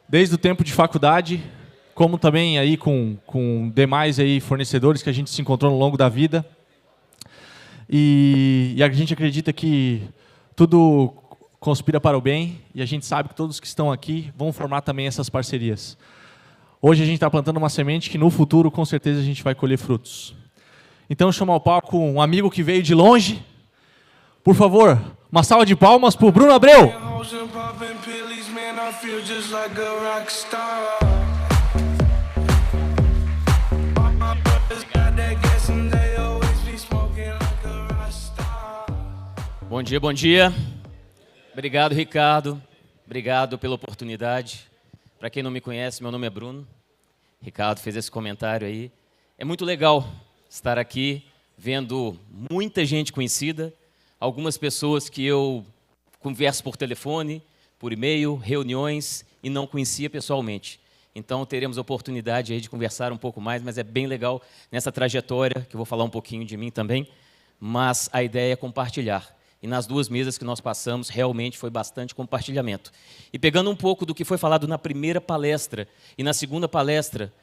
desde o tempo de faculdade, como também aí com demais aí fornecedores que a gente se encontrou ao longo da vida. E a gente acredita que tudo conspira para o bem, e a gente sabe que todos que estão aqui vão formar também essas parcerias. Hoje a gente está plantando uma semente que no futuro, com certeza, a gente vai colher frutos. Então, eu chamo ao palco um amigo que veio de longe. Por favor, uma salva de palmas para o Bruno Abreu. Bom dia, bom dia. Obrigado, Ricardo. Obrigado pela oportunidade. Para quem não me conhece, meu nome é Bruno. Ricardo fez esse comentário aí. É muito legal estar aqui vendo muita gente conhecida, algumas pessoas que eu converso por telefone, por e-mail, reuniões e não conhecia pessoalmente. Então teremos a oportunidade aí de conversar um pouco mais, mas é bem legal nessa trajetória, que eu vou falar um pouquinho de mim também, mas a ideia é compartilhar. E nas duas mesas que nós passamos, realmente foi bastante compartilhamento. E pegando um pouco do que foi falado na primeira palestra e na segunda palestra,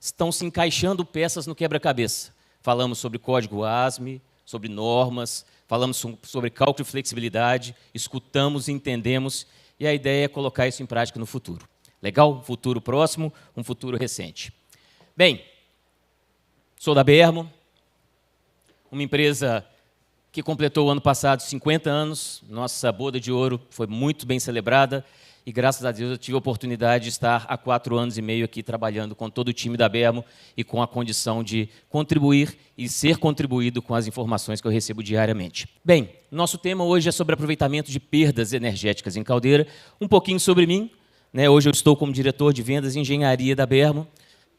estão se encaixando peças no quebra-cabeça. Falamos sobre código ASME, sobre normas, falamos sobre cálculo e flexibilidade, escutamos e entendemos, e a ideia é colocar isso em prática no futuro. Legal? Futuro próximo, um futuro recente. Bem, sou da Bermo, uma empresa que completou o ano passado 50 anos, nossa boda de ouro foi muito bem celebrada, e graças a Deus eu tive a oportunidade de estar há 4 anos e meio aqui trabalhando com todo o time da Bermo e com a condição de contribuir e ser contribuído com as informações que eu recebo diariamente. Bem, nosso tema hoje é sobre aproveitamento de perdas energéticas em caldeira, um pouquinho sobre mim, né? Hoje eu estou como diretor de vendas e engenharia da Bermo,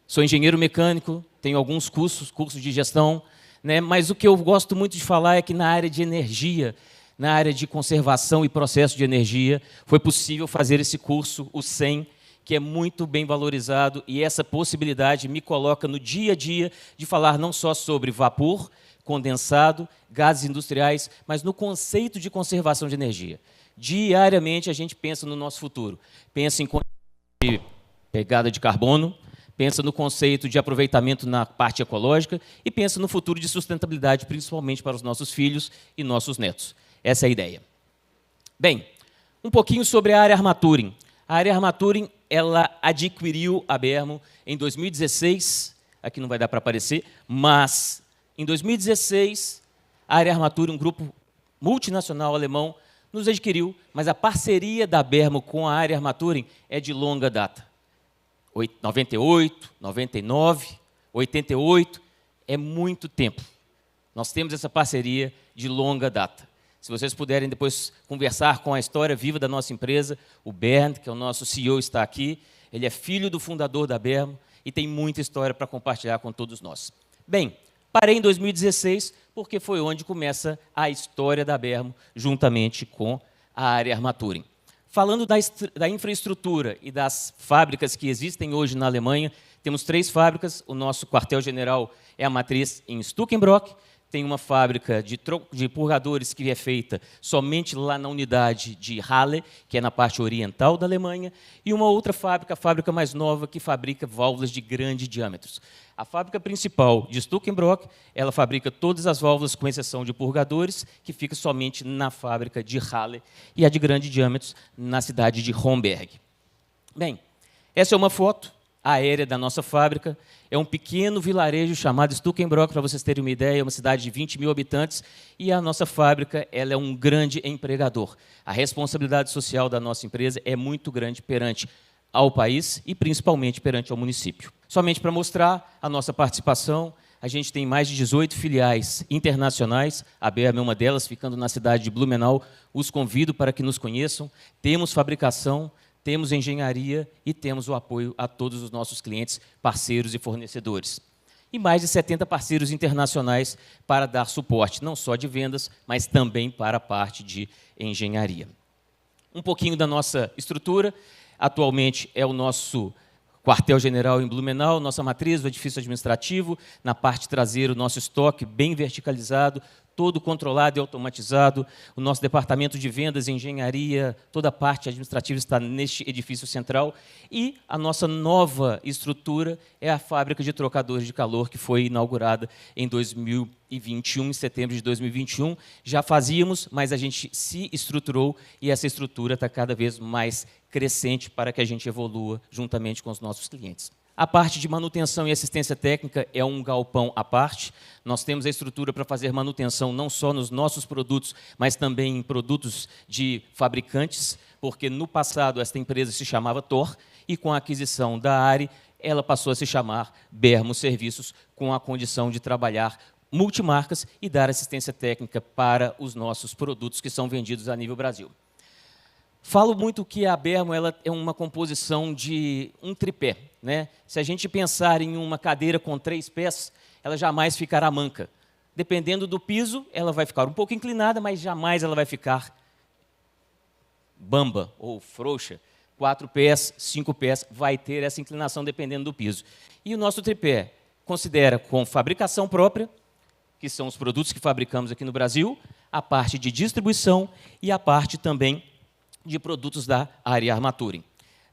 sou engenheiro mecânico, tenho alguns cursos de gestão, né? Mas o que eu gosto muito de falar é que na área de energia, na área de conservação e processo de energia, foi possível fazer esse curso, o 100, que é muito bem valorizado, e essa possibilidade me coloca no dia a dia de falar não só sobre vapor, condensado, gases industriais, mas no conceito de conservação de energia. Diariamente a gente pensa no nosso futuro, pensa em de pegada de carbono, pensa no conceito de aproveitamento na parte ecológica e pensa no futuro de sustentabilidade, principalmente para os nossos filhos e nossos netos. Essa é a ideia. Bem, um pouquinho sobre a área Armaturing. A área Armaturing, ela adquiriu a Bermo em 2016, aqui não vai dar para aparecer, mas em 2016, a área Armaturing, um grupo multinacional alemão, nos adquiriu, mas a parceria da Bermo com a área Armaturing é de longa data. 98, 99, 88, é muito tempo. Nós temos essa parceria de longa data. Se vocês puderem depois conversar com a história viva da nossa empresa, o Bernd, que é o nosso CEO, está aqui, ele é filho do fundador da Bermo e tem muita história para compartilhar com todos nós. Bem, parei em 2016, porque foi onde começa a história da Bermo, juntamente com a área Armaturing. Falando da infraestrutura e das fábricas que existem hoje na Alemanha, temos 3 fábricas, o nosso quartel-general é a matriz em Stukenbrock, tem uma fábrica de purgadores que é feita somente lá na unidade de Halle, que é na parte oriental da Alemanha, e uma outra fábrica, a fábrica mais nova, que fabrica válvulas de grandes diâmetros. A fábrica principal de Stukenbrock, ela fabrica todas as válvulas, com exceção de purgadores, que fica somente na fábrica de Halle, e a de grandes diâmetros na cidade de Homberg. Bem, essa é uma foto aérea da nossa fábrica. É um pequeno vilarejo chamado Stukenbrock, para vocês terem uma ideia, é uma cidade de 20 mil habitantes, e a nossa fábrica ela é um grande empregador. A responsabilidade social da nossa empresa é muito grande perante ao país e principalmente perante ao município. Somente para mostrar a nossa participação, a gente tem mais de 18 filiais internacionais, a Bermo é uma delas, ficando na cidade de Blumenau. Os convido para que nos conheçam. Temos fabricação, temos engenharia e temos o apoio a todos os nossos clientes, parceiros e fornecedores. E mais de 70 parceiros internacionais para dar suporte, não só de vendas, mas também para a parte de engenharia. Um pouquinho da nossa estrutura. Atualmente é o nosso quartel-general em Blumenau, nossa matriz, o edifício administrativo, na parte traseira o nosso estoque bem verticalizado, todo controlado e automatizado, o nosso departamento de vendas e engenharia, toda a parte administrativa está neste edifício central, e a nossa nova estrutura é a fábrica de trocadores de calor, que foi inaugurada em 2021, em setembro de 2021. Já fazíamos, mas a gente se estruturou, e essa estrutura está cada vez mais crescente para que a gente evolua juntamente com os nossos clientes. A parte de manutenção e assistência técnica é um galpão à parte. Nós temos a estrutura para fazer manutenção não só nos nossos produtos, mas também em produtos de fabricantes, porque no passado esta empresa se chamava Thor, e com a aquisição da ARI, ela passou a se chamar Bermo Serviços, com a condição de trabalhar multimarcas e dar assistência técnica para os nossos produtos que são vendidos a nível Brasil. Falo muito que a Bermo ela é uma composição de um tripé, né? Se a gente pensar em uma cadeira com 3 pés, ela jamais ficará manca. Dependendo do piso, ela vai ficar um pouco inclinada, mas jamais ela vai ficar bamba ou frouxa. 4 pés, 5 pés, vai ter essa inclinação dependendo do piso. E o nosso tripé considera com fabricação própria, que são os produtos que fabricamos aqui no Brasil, a parte de distribuição e a parte também de produtos da área Armaturing.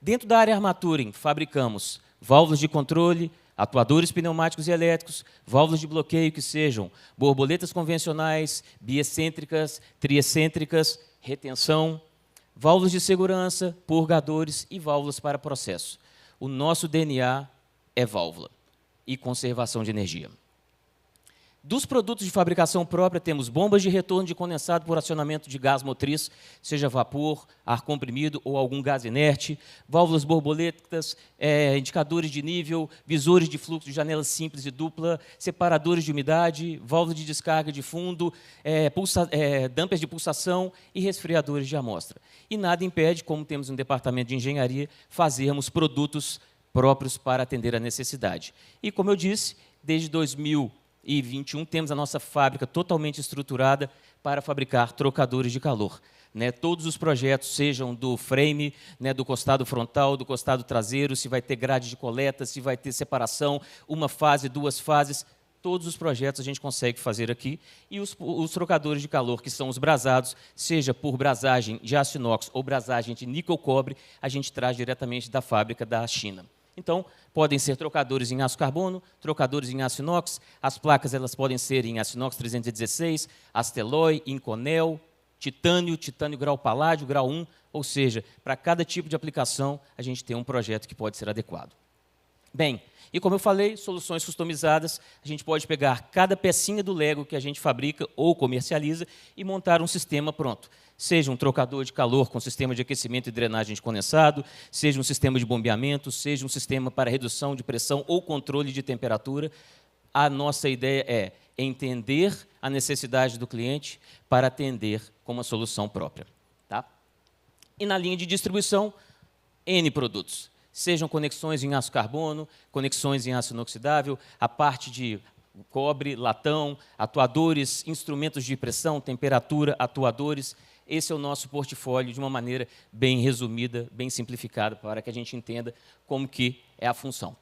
Dentro da área Armaturing, fabricamos válvulas de controle, atuadores pneumáticos e elétricos, válvulas de bloqueio que sejam borboletas convencionais, biexcêntricas, triexcêntricas, retenção, válvulas de segurança, purgadores e válvulas para processo. O nosso DNA é válvula e conservação de energia. Dos produtos de fabricação própria, temos bombas de retorno de condensado por acionamento de gás motriz, seja vapor, ar comprimido ou algum gás inerte, válvulas borboletas, indicadores de nível, visores de fluxo de janela simples e dupla, separadores de umidade, válvulas de descarga de fundo, dampers de pulsação e resfriadores de amostra. E nada impede, como temos um departamento de engenharia, fazermos produtos próprios para atender a necessidade. E, como eu disse, desde 2021, temos a nossa fábrica totalmente estruturada para fabricar trocadores de calor. Todos os projetos, sejam do frame, do costado frontal, do costado traseiro, se vai ter grade de coleta, se vai ter separação, uma fase, 2 fases, todos os projetos a gente consegue fazer aqui. E os trocadores de calor, que são os brasados, seja por brasagem de aço inox ou brasagem de níquel-cobre, a gente traz diretamente da fábrica da China. Então, podem ser trocadores em aço carbono, trocadores em aço inox, as placas elas podem ser em aço inox 316, Asteloy, Inconel, titânio grau paládio, grau 1, ou seja, para cada tipo de aplicação, a gente tem um projeto que pode ser adequado. Bem, e como eu falei, soluções customizadas, a gente pode pegar cada pecinha do Lego que a gente fabrica ou comercializa e montar um sistema pronto. Seja um trocador de calor com sistema de aquecimento e drenagem de condensado, seja um sistema de bombeamento, seja um sistema para redução de pressão ou controle de temperatura. A nossa ideia é entender a necessidade do cliente para atender com uma solução própria. Tá? E na linha de distribuição, N produtos. Sejam conexões em aço carbono, conexões em aço inoxidável, a parte de cobre, latão, atuadores, instrumentos de pressão, temperatura, atuadores. Esse é o nosso portfólio de uma maneira bem resumida, bem simplificada, para que a gente entenda como que é a função.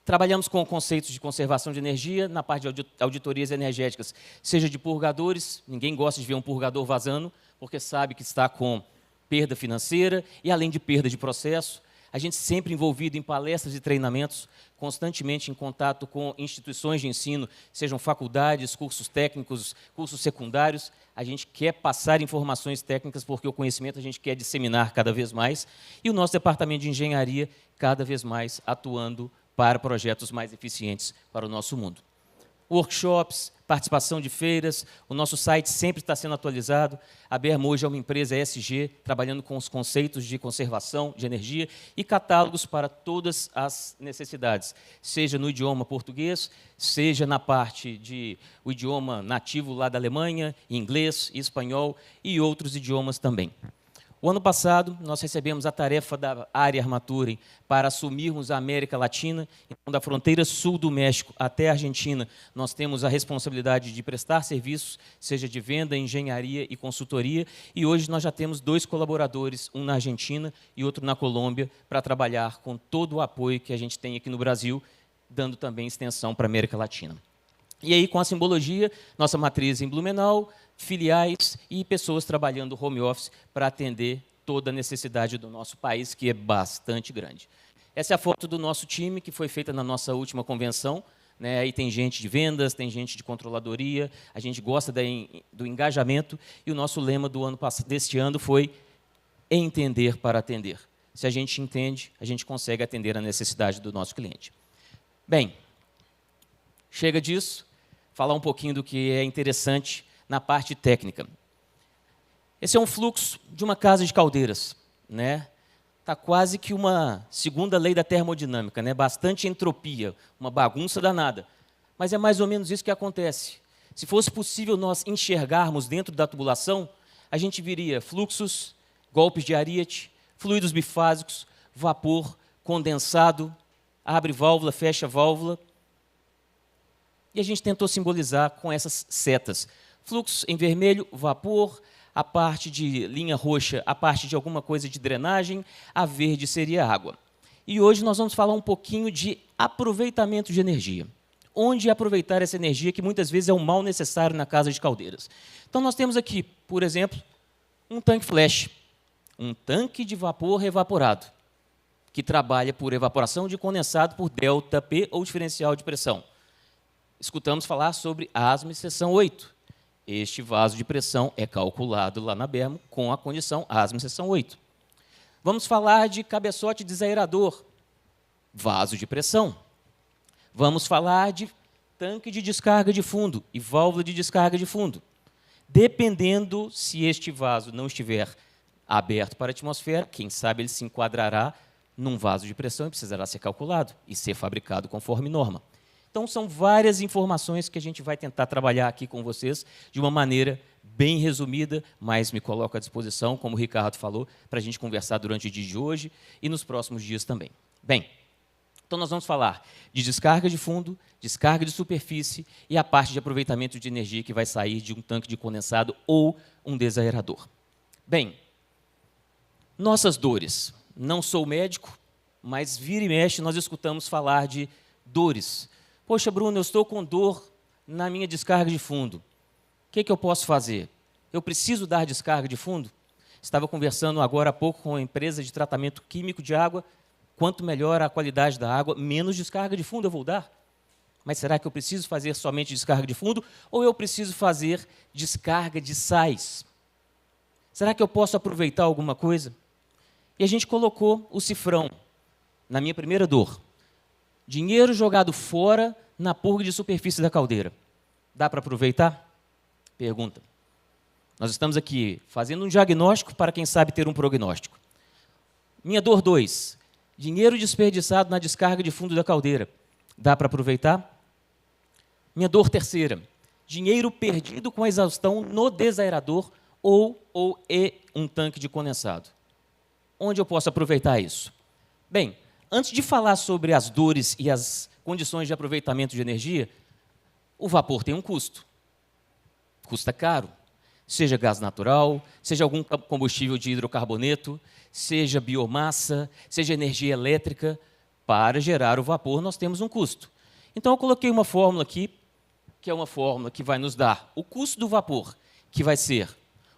Trabalhamos com conceitos de conservação de energia na parte de auditorias energéticas, seja de purgadores, ninguém gosta de ver um purgador vazando, porque sabe que está com perda financeira e além de perda de processo. A gente sempre envolvido em palestras e treinamentos, constantemente em contato com instituições de ensino, sejam faculdades, cursos técnicos, cursos secundários. A gente quer passar informações técnicas porque o conhecimento a gente quer disseminar cada vez mais. E o nosso departamento de engenharia cada vez mais atuando para projetos mais eficientes para o nosso mundo. Workshops, participação de feiras, o nosso site sempre está sendo atualizado. A Bermo hoje é uma empresa ESG, trabalhando com os conceitos de conservação de energia e catálogos para todas as necessidades, seja no idioma português, seja na parte de o idioma nativo lá da Alemanha, inglês, espanhol e outros idiomas também. O ano passado, nós recebemos a tarefa da área Armaturem para assumirmos a América Latina. Então, da fronteira sul do México até a Argentina, nós temos a responsabilidade de prestar serviços, seja de venda, engenharia e consultoria. E hoje nós já temos 2 colaboradores, um na Argentina e outro na Colômbia, para trabalhar com todo o apoio que a gente tem aqui no Brasil, dando também extensão para a América Latina. E aí, com a simbologia, nossa matriz em Blumenau, filiais e pessoas trabalhando home office para atender toda a necessidade do nosso país, que é bastante grande. Essa é a foto do nosso time, que foi feita na nossa última convenção. Né? Aí tem gente de vendas, tem gente de controladoria, a gente gosta do engajamento, e o nosso lema deste ano foi entender para atender. Se a gente entende, a gente consegue atender a necessidade do nosso cliente. Bem, chega disso, falar um pouquinho do que é interessante na parte técnica. Esse é um fluxo de uma casa de caldeiras, né? Tá quase que uma segunda lei da termodinâmica, né? Bastante entropia, uma bagunça danada. Mas é mais ou menos isso que acontece. Se fosse possível nós enxergarmos dentro da tubulação, a gente viria fluxos, golpes de Ariete, fluidos bifásicos, vapor, condensado, abre válvula, fecha válvula. E a gente tentou simbolizar com essas setas. Fluxo em vermelho, vapor, a parte de linha roxa, a parte de alguma coisa de drenagem, a verde seria água. E hoje nós vamos falar um pouquinho de aproveitamento de energia. Onde aproveitar essa energia, que muitas vezes é um mal necessário na casa de caldeiras. Então nós temos aqui, por exemplo, um tanque flash, um tanque de vapor evaporado, que trabalha por evaporação de condensado por ΔP ou diferencial de pressão. Escutamos falar sobre ASME seção 8. Este vaso de pressão é calculado lá na Bermo com a condição ASME seção 8. Vamos falar de cabeçote desaerador, vaso de pressão. Vamos falar de tanque de descarga de fundo e válvula de descarga de fundo. Dependendo se este vaso não estiver aberto para a atmosfera, quem sabe ele se enquadrará num vaso de pressão e precisará ser calculado e ser fabricado conforme norma. Então, são várias informações que a gente vai tentar trabalhar aqui com vocês de uma maneira bem resumida, mas me coloco à disposição, como o Ricardo falou, para a gente conversar durante o dia de hoje e nos próximos dias também. Bem, então nós vamos falar de descarga de fundo, descarga de superfície e a parte de aproveitamento de energia que vai sair de um tanque de condensado ou um desaerador. Bem, nossas dores. Não sou médico, mas vira e mexe nós escutamos falar de dores. Poxa, Bruno, eu estou com dor na minha descarga de fundo. O que eu posso fazer? Eu preciso dar descarga de fundo? Estava conversando agora há pouco com uma empresa de tratamento químico de água. Quanto melhor a qualidade da água, menos descarga de fundo eu vou dar. Mas será que eu preciso fazer somente descarga de fundo ou eu preciso fazer descarga de sais? Será que eu posso aproveitar alguma coisa? E a gente colocou o cifrão na minha primeira dor. Dinheiro jogado fora na purga de superfície da caldeira. Dá para aproveitar? Pergunta. Nós estamos aqui fazendo um diagnóstico para quem sabe ter um prognóstico. Minha dor 2. Dinheiro desperdiçado na descarga de fundo da caldeira. Dá para aproveitar? Minha dor 3. Dinheiro perdido com a exaustão no desaerador ou um tanque de condensado. Onde eu posso aproveitar isso? Bem, antes de falar sobre as dores e as condições de aproveitamento de energia, o vapor tem um custo. Custa caro. Seja gás natural, seja algum combustível de hidrocarboneto, seja biomassa, seja energia elétrica. Para gerar o vapor, nós temos um custo. Então, eu coloquei uma fórmula aqui, que é uma fórmula que vai nos dar o custo do vapor, que vai ser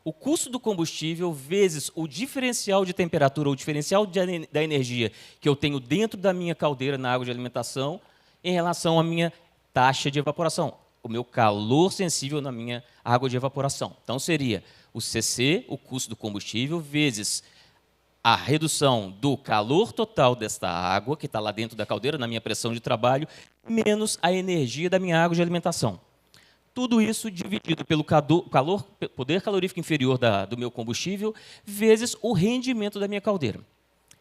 o custo do combustível vezes o diferencial de temperatura ou diferencial da energia que eu tenho dentro da minha caldeira na água de alimentação em relação à minha taxa de evaporação, o meu calor sensível na minha água de evaporação. Então, seria o CC, o custo do combustível, vezes a redução do calor total desta água, que está lá dentro da caldeira, na minha pressão de trabalho, menos a energia da minha água de alimentação. Tudo isso dividido pelo poder calorífico inferior do meu combustível, vezes o rendimento da minha caldeira.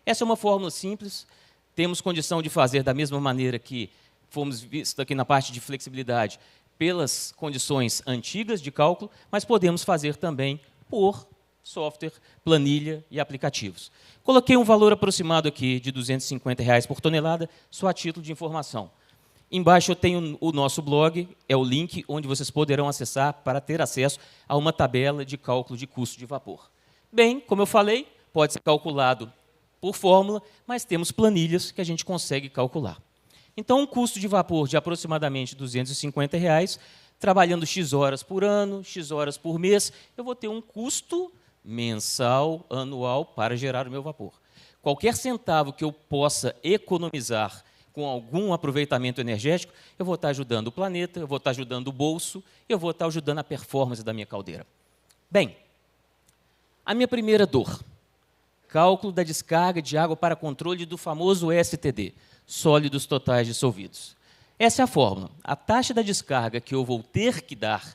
Essa é uma fórmula simples, temos condição de fazer da mesma maneira que fomos vistos aqui na parte de flexibilidade, pelas condições antigas de cálculo, mas podemos fazer também por software, planilha e aplicativos. Coloquei um valor aproximado aqui de R$ 250 por tonelada, só a título de informação. Embaixo eu tenho o nosso blog, é o link onde vocês poderão acessar para ter acesso a uma tabela de cálculo de custo de vapor. Bem, como eu falei, pode ser calculado por fórmula, mas temos planilhas que a gente consegue calcular. Então, um custo de vapor de aproximadamente R$ 250, trabalhando X horas por ano, X horas por mês, eu vou ter um custo mensal, anual, para gerar o meu vapor. Qualquer centavo que eu possa economizar com algum aproveitamento energético, eu vou estar ajudando o planeta, eu vou estar ajudando o bolso, eu vou estar ajudando a performance da minha caldeira. Bem, a minha primeira dor, cálculo da descarga de água para controle do famoso STD, sólidos totais dissolvidos. Essa é a fórmula. A taxa da descarga que eu vou ter que dar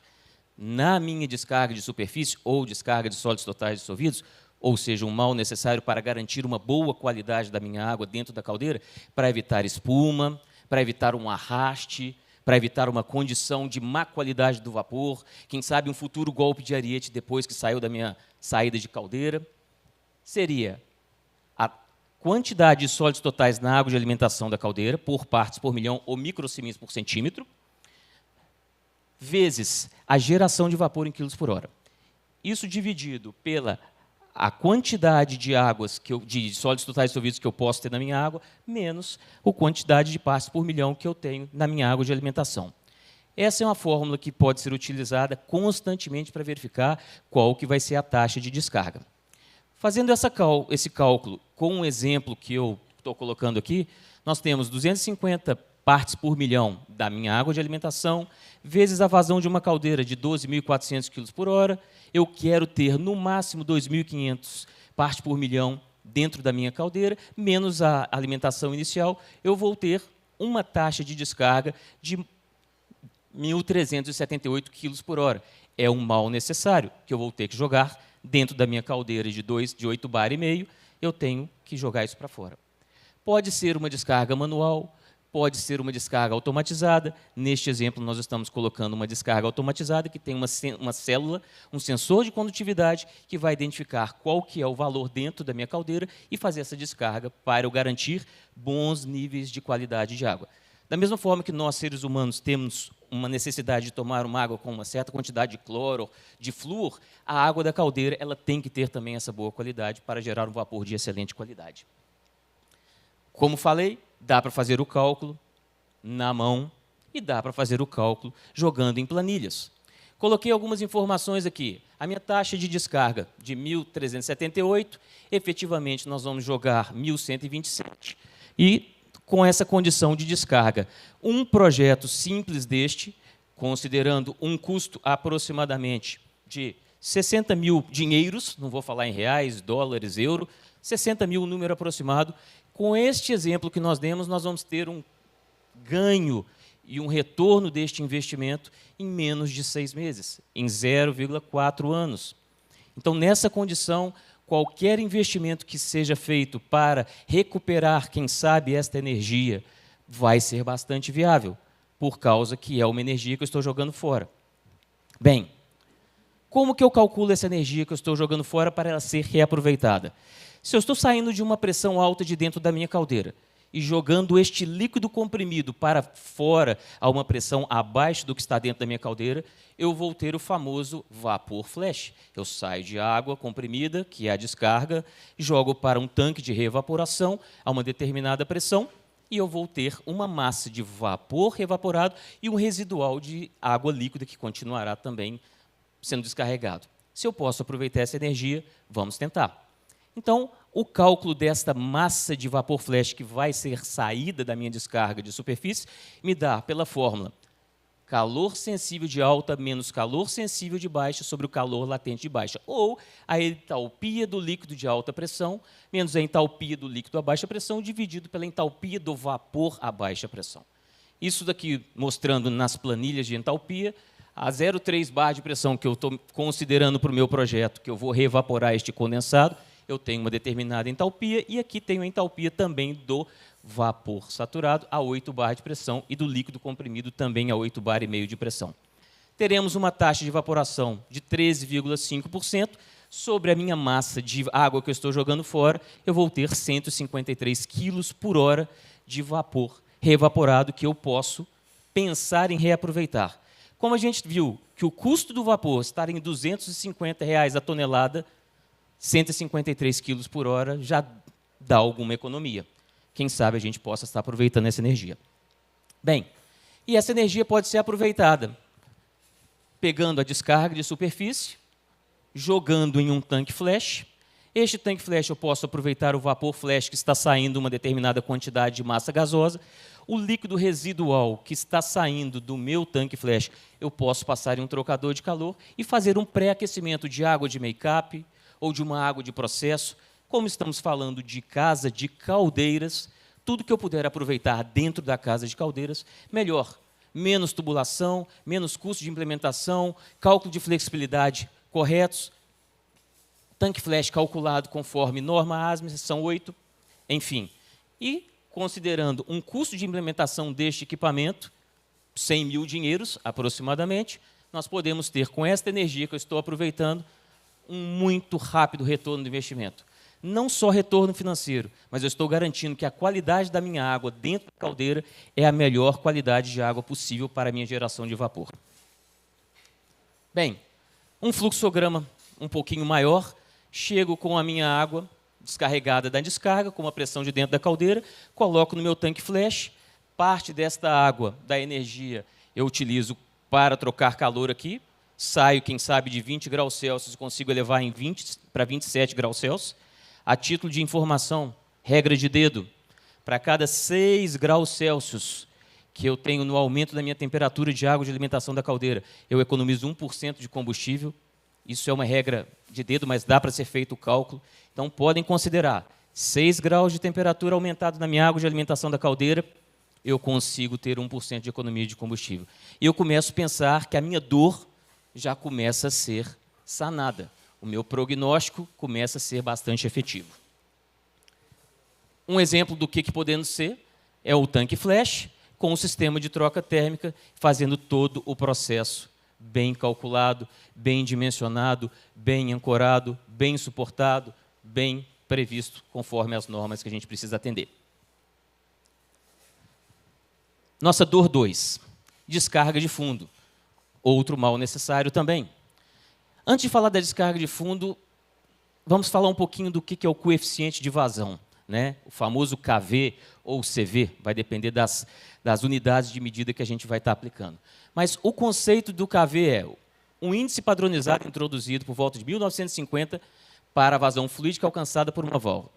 na minha descarga de superfície ou descarga de sólidos totais dissolvidos, ou seja, um mal necessário para garantir uma boa qualidade da minha água dentro da caldeira, para evitar espuma, para evitar um arraste, para evitar uma condição de má qualidade do vapor, quem sabe um futuro golpe de ariete depois que saiu da minha saída de caldeira, seria a quantidade de sólidos totais na água de alimentação da caldeira, por partes por milhão ou microsiemens por centímetro, vezes a geração de vapor em quilos por hora. Isso dividido pela a quantidade de águas de sólidos totais dissolvidos que eu posso ter na minha água, menos a quantidade de partes por milhão que eu tenho na minha água de alimentação. Essa é uma fórmula que pode ser utilizada constantemente para verificar qual que vai ser a taxa de descarga. Fazendo esse cálculo com um exemplo que eu estou colocando aqui, nós temos 250 partes por milhão da minha água de alimentação, vezes a vazão de uma caldeira de 12.400 kg por hora, eu quero ter, no máximo, 2.500 partes por milhão dentro da minha caldeira, menos a alimentação inicial, eu vou ter uma taxa de descarga de 1.378 kg por hora. É um mal necessário, que eu vou ter que jogar dentro da minha caldeira de 8 bar e meio, eu tenho que jogar isso para fora. Pode ser uma descarga manual, pode ser uma descarga automatizada. Neste exemplo, nós estamos colocando uma descarga automatizada que tem uma célula, um sensor de condutividade que vai identificar qual que é o valor dentro da minha caldeira e fazer essa descarga para eu garantir bons níveis de qualidade de água. Da mesma forma que nós, seres humanos, temos uma necessidade de tomar uma água com uma certa quantidade de cloro, de flúor, a água da caldeira ela tem que ter também essa boa qualidade para gerar um vapor de excelente qualidade. Como falei, dá para fazer o cálculo na mão e dá para fazer o cálculo jogando em planilhas. Coloquei algumas informações aqui. A minha taxa de descarga de 1.378, efetivamente nós vamos jogar 1.127. E com essa condição de descarga, um projeto simples deste, considerando um custo aproximadamente de 60 mil dinheiros, não vou falar em reais, dólares, euro, 60 mil, número aproximado. Com este exemplo que nós demos, nós vamos ter um ganho e um retorno deste investimento em menos de 6 meses, em 0,4 anos. Então, nessa condição, qualquer investimento que seja feito para recuperar, quem sabe, esta energia, vai ser bastante viável, por causa que é uma energia que eu estou jogando fora. Bem, como que eu calculo essa energia que eu estou jogando fora para ela ser reaproveitada? Se eu estou saindo de uma pressão alta de dentro da minha caldeira e jogando este líquido comprimido para fora a uma pressão abaixo do que está dentro da minha caldeira, eu vou ter o famoso vapor flash. Eu saio de água comprimida, que é a descarga, jogo para um tanque de reevaporação a uma determinada pressão e eu vou ter uma massa de vapor evaporado e um residual de água líquida que continuará também sendo descarregado. Se eu posso aproveitar essa energia, vamos tentar. Então, o cálculo desta massa de vapor flash que vai ser saída da minha descarga de superfície me dá, pela fórmula, calor sensível de alta menos calor sensível de baixa sobre o calor latente de baixa, ou a entalpia do líquido de alta pressão menos a entalpia do líquido a baixa pressão dividido pela entalpia do vapor a baixa pressão. Isso daqui mostrando nas planilhas de entalpia, a 0,3 bar de pressão que eu estou considerando para o meu projeto, que eu vou reevaporar este condensado, eu tenho uma determinada entalpia e aqui tenho a entalpia também do vapor saturado a 8 bar de pressão e do líquido comprimido também a 8 bar e meio de pressão. Teremos uma taxa de evaporação de 13,5% Sobre a minha massa de água que eu estou jogando fora, eu vou ter 153 quilos por hora de vapor reevaporado que eu posso pensar em reaproveitar. Como a gente viu que o custo do vapor está em R$ 250 a tonelada, 153 quilos por hora já dá alguma economia. Quem sabe a gente possa estar aproveitando essa energia. Bem, e essa energia pode ser aproveitada pegando a descarga de superfície, jogando em um tanque flash. Este tanque flash eu posso aproveitar o vapor flash que está saindo uma determinada quantidade de massa gasosa. O líquido residual que está saindo do meu tanque flash, eu posso passar em um trocador de calor e fazer um pré-aquecimento de água de make-up ou de uma água de processo. Como estamos falando de casa de caldeiras, tudo que eu puder aproveitar dentro da casa de caldeiras, melhor. Menos tubulação, menos custo de implementação, cálculo de flexibilidade corretos, tanque flash calculado conforme norma ASME, são 8, enfim. E, considerando um custo de implementação deste equipamento, 100 mil dinheiros, aproximadamente, nós podemos ter, com esta energia que eu estou aproveitando, um muito rápido retorno do investimento. Não só retorno financeiro, mas eu estou garantindo que a qualidade da minha água dentro da caldeira é a melhor qualidade de água possível para a minha geração de vapor. Bem, um fluxograma um pouquinho maior, chego com a minha água descarregada da descarga, com uma pressão de dentro da caldeira, coloco no meu tanque flash, parte desta água, da energia, eu utilizo para trocar calor aqui, saio, quem sabe, de 20 graus Celsius, consigo elevar em 20 para 27 graus Celsius. A título de informação, regra de dedo, para cada 6 graus Celsius que eu tenho no aumento da minha temperatura de água de alimentação da caldeira, eu economizo 1% de combustível. Isso é uma regra de dedo, mas dá para ser feito o cálculo. Então, podem considerar 6 graus de temperatura aumentado na minha água de alimentação da caldeira, eu consigo ter 1% de economia de combustível. E eu começo a pensar que a minha dor já começa a ser sanada. O meu prognóstico começa a ser bastante efetivo. Um exemplo do que podemos ser é o tanque flash, com o sistema de troca térmica, fazendo todo o processo bem calculado, bem dimensionado, bem ancorado, bem suportado, bem previsto, conforme as normas que a gente precisa atender. Nossa dor 2, descarga de fundo. Outro mal necessário também. Antes de falar da descarga de fundo, vamos falar um pouquinho do que é o coeficiente de vazão, né? O famoso KV ou CV, vai depender das unidades de medida que a gente vai estar aplicando. Mas o conceito do KV é um índice padronizado introduzido por volta de 1950 para a vazão fluídica alcançada por uma válvula.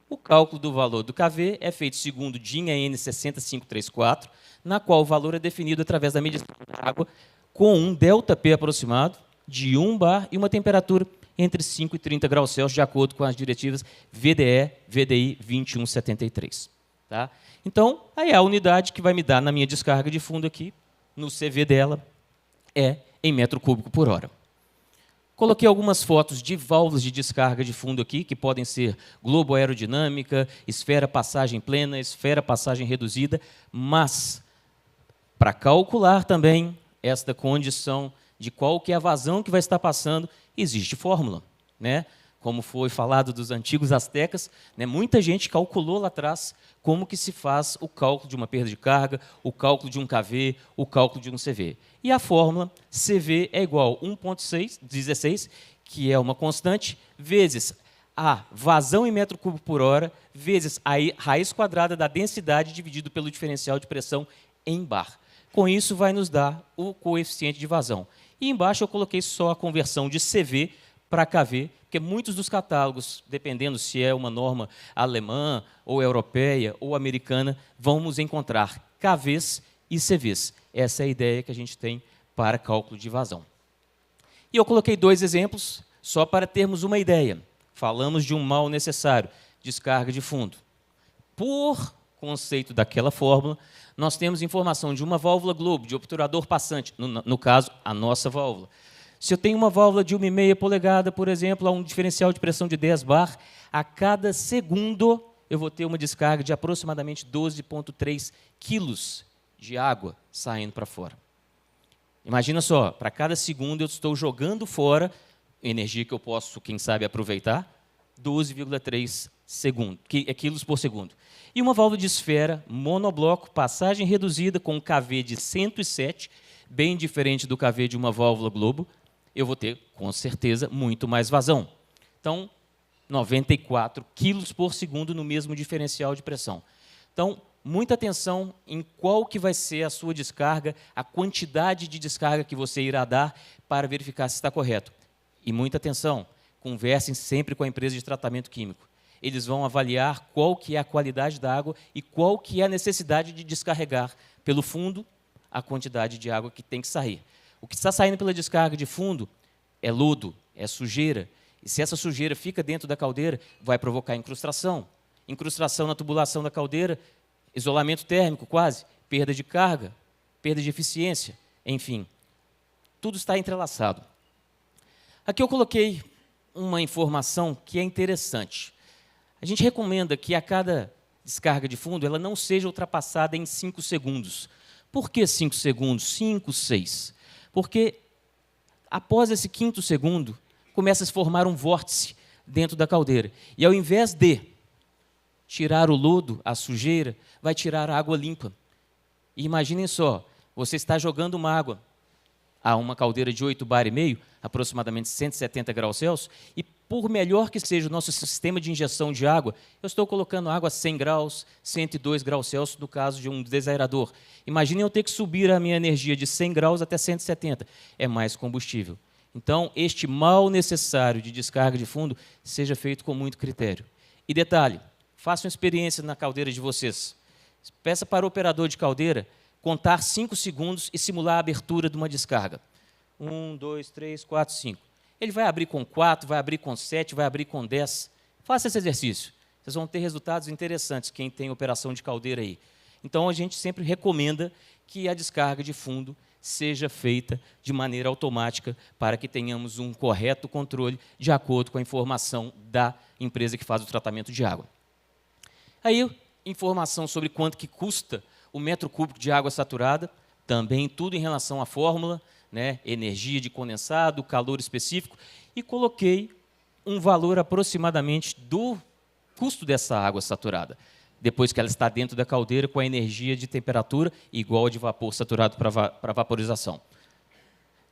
O cálculo do valor do KV é feito segundo DIN EN 60534, na qual o valor é definido através da medição da água com um ΔP aproximado de 1 bar e uma temperatura entre 5 e 30 graus Celsius, de acordo com as diretivas VDE, VDI 2173. Tá? Então, aí a unidade que vai me dar na minha descarga de fundo aqui, no CV dela, é em metro cúbico por hora. Coloquei algumas fotos de válvulas de descarga de fundo aqui, que podem ser globo aerodinâmica, esfera passagem plena, esfera passagem reduzida, mas, para calcular também esta condição de qual que é a vazão que vai estar passando, existe fórmula, né? Como foi falado dos antigos astecas, né? Muita gente calculou lá atrás como que se faz o cálculo de uma perda de carga, o cálculo de um KV, o cálculo de um CV. E a fórmula CV é igual a 1,16, que é uma constante, vezes a vazão em metro cúbico por hora, vezes a raiz quadrada da densidade dividido pelo diferencial de pressão em bar. Com isso, vai nos dar o coeficiente de vazão. E embaixo eu coloquei só a conversão de CV para KV, porque muitos dos catálogos, dependendo se é uma norma alemã, ou europeia, ou americana, vamos encontrar KVs e CVs. Essa é a ideia que a gente tem para cálculo de vazão. E eu coloquei 2 exemplos, só para termos uma ideia. Falamos de um mal necessário, descarga de fundo. Por conceito daquela fórmula, nós temos informação de uma válvula globo, de obturador passante, no caso, a nossa válvula. Se eu tenho uma válvula de 1,5 polegada, por exemplo, a um diferencial de pressão de 10 bar, a cada segundo eu vou ter uma descarga de aproximadamente 12,3 quilos de água saindo para fora. Imagina só, para cada segundo eu estou jogando fora energia que eu posso, quem sabe, aproveitar, 12,3 quilos por segundo. E uma válvula de esfera, monobloco, passagem reduzida com um KV de 107, bem diferente do KV de uma válvula Globo, eu vou ter, com certeza, muito mais vazão. Então, 94 quilos por segundo no mesmo diferencial de pressão. Então, muita atenção em qual que vai ser a sua descarga, a quantidade de descarga que você irá dar para verificar se está correto. E muita atenção, conversem sempre com a empresa de tratamento químico. Eles vão avaliar qual que é a qualidade da água e qual que é a necessidade de descarregar pelo fundo a quantidade de água que tem que sair. O que está saindo pela descarga de fundo é lodo, é sujeira. E se essa sujeira fica dentro da caldeira, vai provocar incrustação. Incrustação na tubulação da caldeira, isolamento térmico quase, perda de carga, perda de eficiência, enfim. Tudo está entrelaçado. Aqui eu coloquei uma informação que é interessante. A gente recomenda que a cada descarga de fundo ela não seja ultrapassada em 5 segundos. Por que 5 segundos? 5, 6. Porque após esse 5º segundo, começa a se formar um vórtice dentro da caldeira. E ao invés de tirar o lodo, a sujeira, vai tirar a água limpa. E imaginem só, você está jogando uma água a uma caldeira de 8 bar e meio, aproximadamente 170 graus Celsius, e por melhor que seja o nosso sistema de injeção de água, eu estou colocando água a 100 graus, 102 graus Celsius, no caso de um desaerador. Imaginem eu ter que subir a minha energia de 100 graus até 170. É mais combustível. Então, este mal necessário de descarga de fundo seja feito com muito critério. E detalhe, façam experiência na caldeira de vocês. Peça para o operador de caldeira contar 5 segundos e simular a abertura de uma descarga. 1, 2, 3, 4, 5. Ele vai abrir com 4, vai abrir com 7, vai abrir com 10. Faça esse exercício. Vocês vão ter resultados interessantes, quem tem operação de caldeira aí. Então, a gente sempre recomenda que a descarga de fundo seja feita de maneira automática para que tenhamos um correto controle de acordo com a informação da empresa que faz o tratamento de água. Aí, informação sobre quanto que custa o metro cúbico de água saturada, também tudo em relação à fórmula, né, energia de condensado, calor específico, e coloquei um valor aproximadamente do custo dessa água saturada, depois que ela está dentro da caldeira com a energia de temperatura igual a de vapor saturado para vaporização.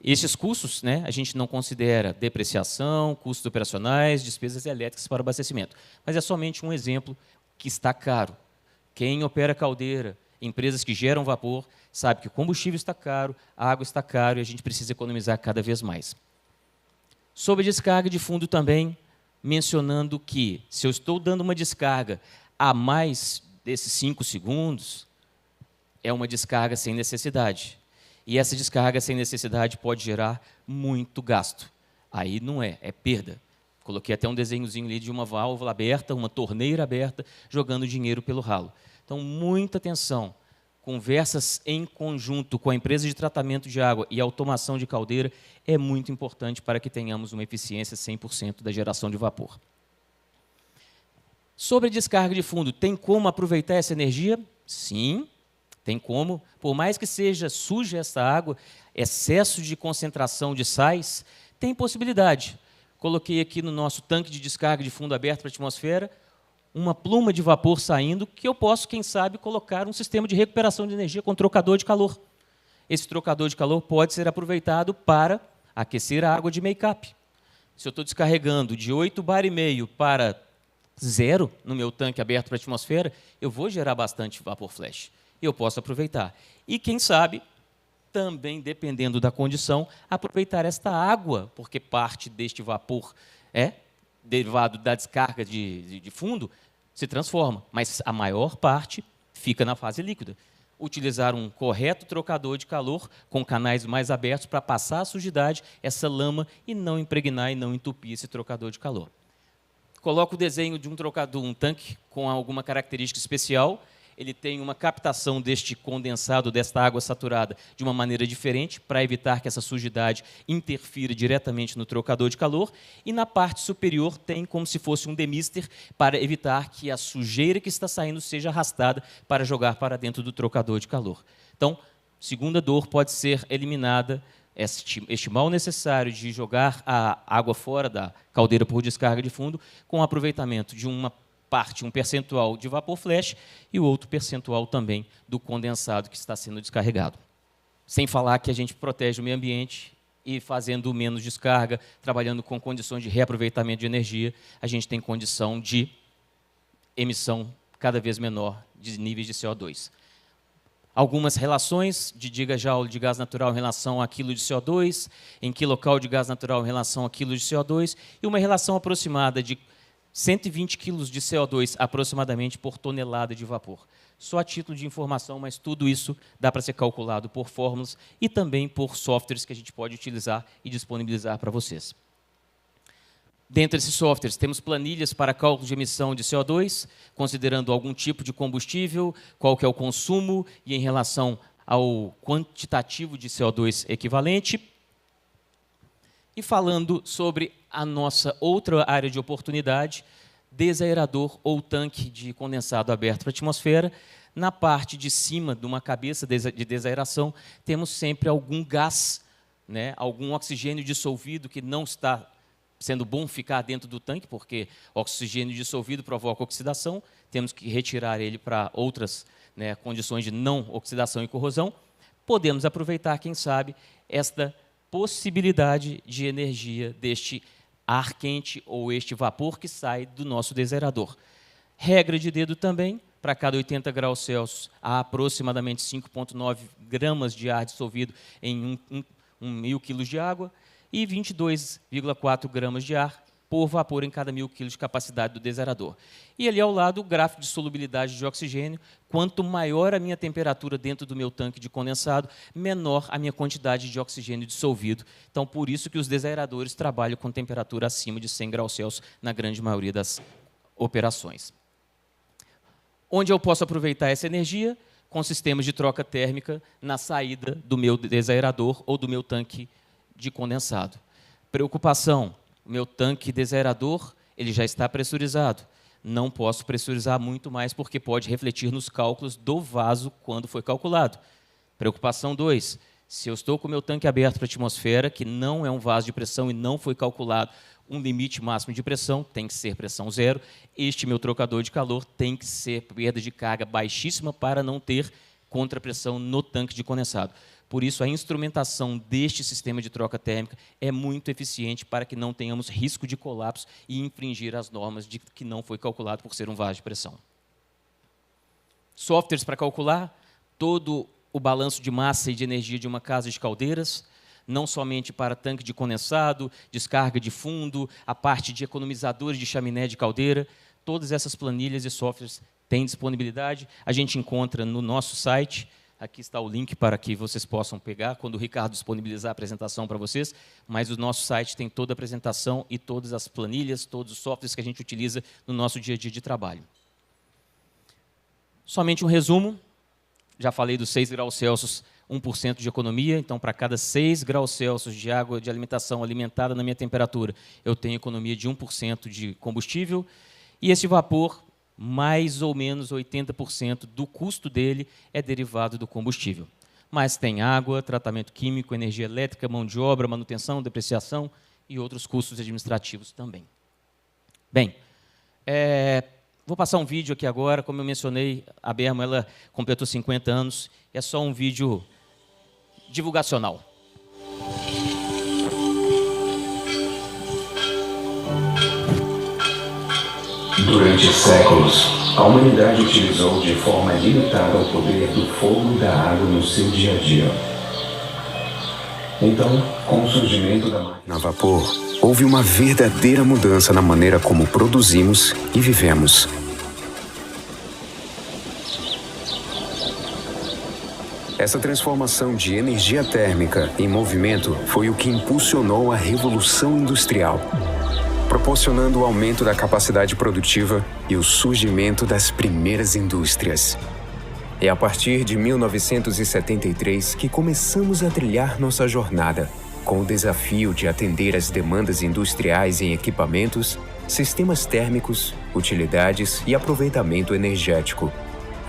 Esses custos, né, a gente não considera depreciação, custos operacionais, despesas elétricas para abastecimento, mas é somente um exemplo que está caro. Quem opera caldeira, empresas que geram vapor, sabe que o combustível está caro, a água está caro e a gente precisa economizar cada vez mais. Sobre a descarga de fundo também, mencionando que se eu estou dando uma descarga a mais desses 5 segundos, é uma descarga sem necessidade. E essa descarga sem necessidade pode gerar muito gasto. Aí não é, é perda. Coloquei até um desenhozinho ali de uma válvula aberta, uma torneira aberta, jogando dinheiro pelo ralo. Então, muita atenção. Conversas em conjunto com a empresa de tratamento de água e automação de caldeira é muito importante para que tenhamos uma eficiência 100% da geração de vapor. Sobre a descarga de fundo, tem como aproveitar essa energia? Sim, tem como. Por mais que seja suja essa água, excesso de concentração de sais, tem possibilidade. Coloquei aqui no nosso tanque de descarga de fundo aberto para a atmosfera uma pluma de vapor saindo que eu posso, quem sabe, colocar um sistema de recuperação de energia com trocador de calor. Esse trocador de calor pode ser aproveitado para aquecer a água de make-up. Se eu estou descarregando de 8 bar e meio para 0 no meu tanque aberto para a atmosfera, eu vou gerar bastante vapor flash. E eu posso aproveitar. E, quem sabe, também, dependendo da condição, aproveitar esta água, porque parte deste vapor derivado da descarga de fundo, se transforma, mas a maior parte fica na fase líquida. Utilizar um correto trocador de calor com canais mais abertos para passar a sujidade, essa lama, e não impregnar e não entupir esse trocador de calor. Coloco o desenho de um trocador, um tanque com alguma característica especial. Ele tem uma captação deste condensado, desta água saturada, de uma maneira diferente, para evitar que essa sujidade interfira diretamente no trocador de calor. E na parte superior tem como se fosse um demister, para evitar que a sujeira que está saindo seja arrastada para jogar para dentro do trocador de calor. Então, segunda dor pode ser eliminada este mal necessário de jogar a água fora da caldeira por descarga de fundo, com o aproveitamento de uma parte, um percentual de vapor flash e o outro percentual também do condensado que está sendo descarregado. Sem falar que a gente protege o meio ambiente e fazendo menos descarga, trabalhando com condições de reaproveitamento de energia, a gente tem condição de emissão cada vez menor de níveis de CO2. Algumas relações de gigajoule de gás natural em relação a quilo de CO2, em quilocal de gás natural em relação a quilo de CO2, e uma relação aproximada de 120 quilos de CO2 aproximadamente por tonelada de vapor. Só a título de informação, mas tudo isso dá para ser calculado por fórmulas e também por softwares que a gente pode utilizar e disponibilizar para vocês. Dentre esses softwares, temos planilhas para cálculo de emissão de CO2, considerando algum tipo de combustível, qual que é o consumo e em relação ao quantitativo de CO2 equivalente. E falando sobre a nossa outra área de oportunidade, desaerador ou tanque de condensado aberto para a atmosfera. Na parte de cima de uma cabeça de desaeração, temos sempre algum gás, né, algum oxigênio dissolvido que não está sendo bom ficar dentro do tanque, porque oxigênio dissolvido provoca oxidação, temos que retirar ele para outras, né, condições de não oxidação e corrosão. Podemos aproveitar, quem sabe, esta possibilidade de energia deste ar quente ou este vapor que sai do nosso desaerador. Regra de dedo também, para cada 80 graus Celsius, há aproximadamente 5,9 gramas de ar dissolvido em 1.000 quilos de água e 22,4 gramas de ar por vapor em cada 1.000 quilos de capacidade do desaerador. E ali ao lado, o gráfico de solubilidade de oxigênio. Quanto maior a minha temperatura dentro do meu tanque de condensado, menor a minha quantidade de oxigênio dissolvido. Então, por isso que os desaeradores trabalham com temperatura acima de 100 graus Celsius na grande maioria das operações. Onde eu posso aproveitar essa energia? Com sistemas de troca térmica na saída do meu desaerador ou do meu tanque de condensado. Preocupação: o meu tanque desaerador ele já está pressurizado. Não posso pressurizar muito mais porque pode refletir nos cálculos do vaso quando foi calculado. Preocupação 2: se eu estou com o meu tanque aberto para a atmosfera, que não é um vaso de pressão e não foi calculado um limite máximo de pressão, tem que ser pressão zero, este meu trocador de calor tem que ser perda de carga baixíssima para não ter contrapressão no tanque de condensado. Por isso, a instrumentação deste sistema de troca térmica é muito eficiente para que não tenhamos risco de colapso e infringir as normas de que não foi calculado por ser um vaso de pressão. Softwares para calcular todo o balanço de massa e de energia de uma casa de caldeiras, não somente para tanque de condensado, descarga de fundo, a parte de economizadores de chaminé de caldeira. Todas essas planilhas e softwares têm disponibilidade. A gente encontra no nosso site. Aqui está o link para que vocês possam pegar quando o Ricardo disponibilizar a apresentação para vocês, mas o nosso site tem toda a apresentação e todas as planilhas, todos os softwares que a gente utiliza no nosso dia a dia de trabalho. Somente um resumo, já falei dos 6 graus Celsius, 1% de economia, então para cada 6 graus Celsius de água de alimentação alimentada na minha temperatura, eu tenho economia de 1% de combustível, e esse vapor, mais ou menos 80% do custo dele é derivado do combustível. Mas tem água, tratamento químico, energia elétrica, mão de obra, manutenção, depreciação e outros custos administrativos também. Bem, vou passar um vídeo aqui agora. Como eu mencionei, a Berma ela completou 50 anos. É só um vídeo divulgacional. Durante séculos, a humanidade utilizou de forma limitada o poder do fogo e da água no seu dia a dia. Então, com o surgimento da máquina a vapor, houve uma verdadeira mudança na maneira como produzimos e vivemos. Essa transformação de energia térmica em movimento foi o que impulsionou a Revolução Industrial, proporcionando o aumento da capacidade produtiva e o surgimento das primeiras indústrias. É a partir de 1973 que começamos a trilhar nossa jornada, com o desafio de atender às demandas industriais em equipamentos, sistemas térmicos, utilidades e aproveitamento energético.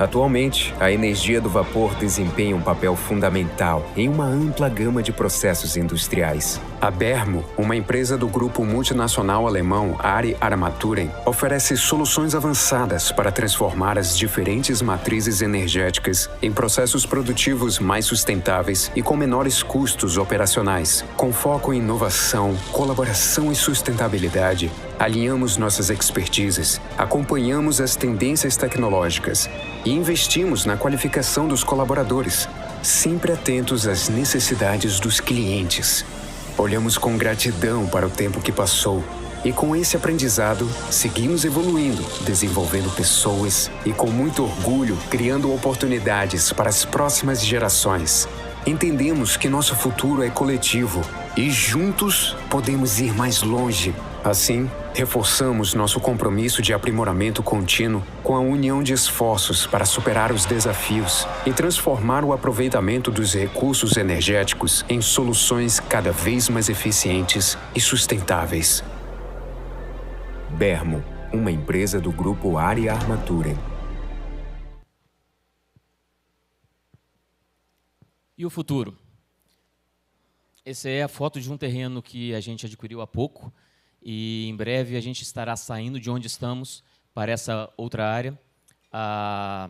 Atualmente, a energia do vapor desempenha um papel fundamental em uma ampla gama de processos industriais. A Bermo, uma empresa do grupo multinacional alemão ARI Armaturen, oferece soluções avançadas para transformar as diferentes matrizes energéticas em processos produtivos mais sustentáveis e com menores custos operacionais. Com foco em inovação, colaboração e sustentabilidade, alinhamos nossas expertises, acompanhamos as tendências tecnológicas e investimos na qualificação dos colaboradores, sempre atentos às necessidades dos clientes. Olhamos com gratidão para o tempo que passou e, com esse aprendizado, seguimos evoluindo, desenvolvendo pessoas e, com muito orgulho, criando oportunidades para as próximas gerações. Entendemos que nosso futuro é coletivo e juntos podemos ir mais longe. Assim, reforçamos nosso compromisso de aprimoramento contínuo com a união de esforços para superar os desafios e transformar o aproveitamento dos recursos energéticos em soluções cada vez mais eficientes e sustentáveis. Bermo, uma empresa do grupo ARI Armaturen. E o futuro? Essa é a foto de um terreno que a gente adquiriu há pouco e em breve a gente estará saindo de onde estamos para essa outra área. A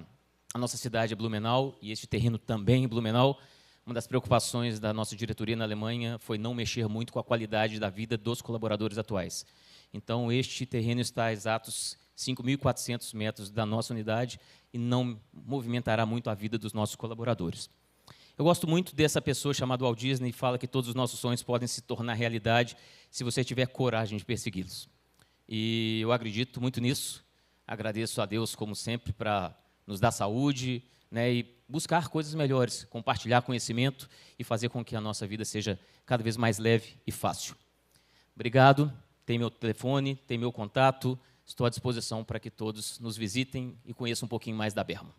nossa cidade é Blumenau e este terreno também é Blumenau. Uma das preocupações da nossa diretoria na Alemanha foi não mexer muito com a qualidade da vida dos colaboradores atuais. Então, este terreno está a exatos 5.400 metros da nossa unidade e não movimentará muito a vida dos nossos colaboradores. Eu gosto muito dessa pessoa chamada Walt Disney e fala que todos os nossos sonhos podem se tornar realidade se você tiver coragem de persegui-los. E eu acredito muito nisso. Agradeço a Deus, como sempre, para nos dar saúde, né, e buscar coisas melhores, compartilhar conhecimento e fazer com que a nossa vida seja cada vez mais leve e fácil. Obrigado. Tem meu telefone, tem meu contato. Estou à disposição para que todos nos visitem e conheçam um pouquinho mais da Bermo.